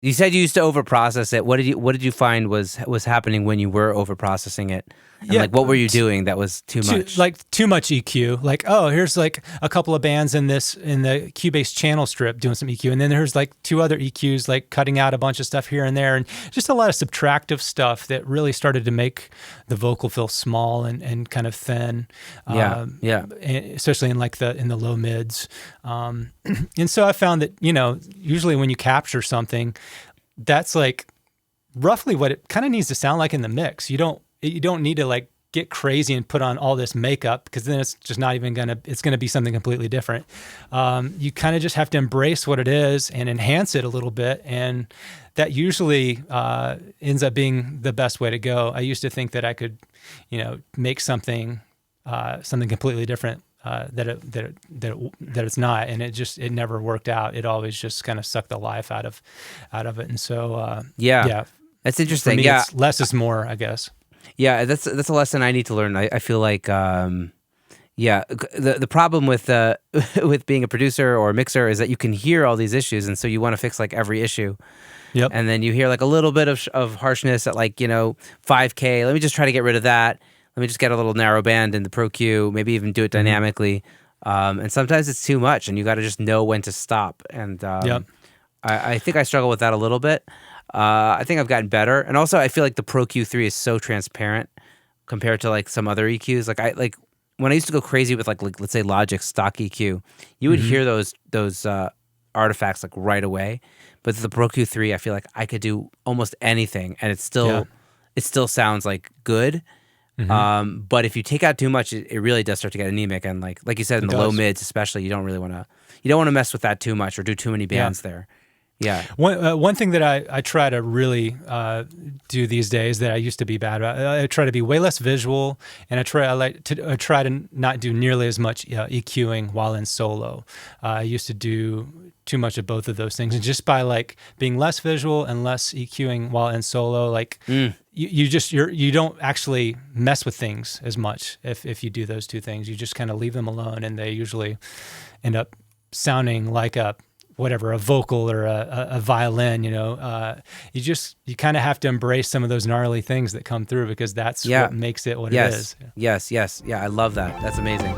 You said you used to overprocess it. What did you find was happening when you were overprocessing it? And Yeah, like what were you doing that was too much? too much EQ. Like, oh, here's like a couple of bands in the Cubase channel strip doing some EQ, and then there's like two other EQs like cutting out a bunch of stuff here and there, and just a lot of subtractive stuff that really started to make the vocal feel small and kind of thin. Yeah, yeah. Especially in the low mids. And so I found that, usually when you capture something, that's like roughly what it kind of needs to sound like in the mix. You don't need to like get crazy and put on all this makeup, because then it's just not even it's gonna be something completely different. You kind of just have to embrace what it is and enhance it a little bit, and that usually ends up being the best way to go. I used to think that I could, make something completely different that it's not, and it never worked out. It always just kind of sucked the life out of it, and so yeah, that's interesting. For me, Yeah, it's less is more, I guess. Yeah, that's a lesson I need to learn. I feel like, the problem with with being a producer or a mixer is that you can hear all these issues, and so you want to fix like every issue. Yep. And then you hear like a little bit of harshness at like 5K. Let me just try to get rid of that. Let me just get a little narrow band in the Pro Q. Maybe even do it dynamically. And sometimes it's too much, and you got to just know when to stop. And I think I struggle with that a little bit. I think I've gotten better, and also I feel like the Pro Q3 is so transparent compared to like some other EQs. Like when I used to go crazy with like let's say Logic's stock EQ, you would hear those artifacts like right away. But the Pro Q3, I feel like I could do almost anything, and it still sounds like good. But if you take out too much, it really does start to get anemic, and like you said, in the low mids especially, you don't want to mess with that too much or do too many bands there. Yeah. One thing that I try to really do these days that I used to be bad about, I try to be way less visual, and I try to not do nearly as much EQing while in solo. I used to do too much of both of those things, and just by like being less visual and less EQing while in solo, like you don't actually mess with things as much if you do those two things. You just kind of leave them alone, and they usually end up sounding like a vocal or a violin. You kind of have to embrace some of those gnarly things that come through, because that's what makes it what it is. Yes. Yeah, I love that. That's amazing.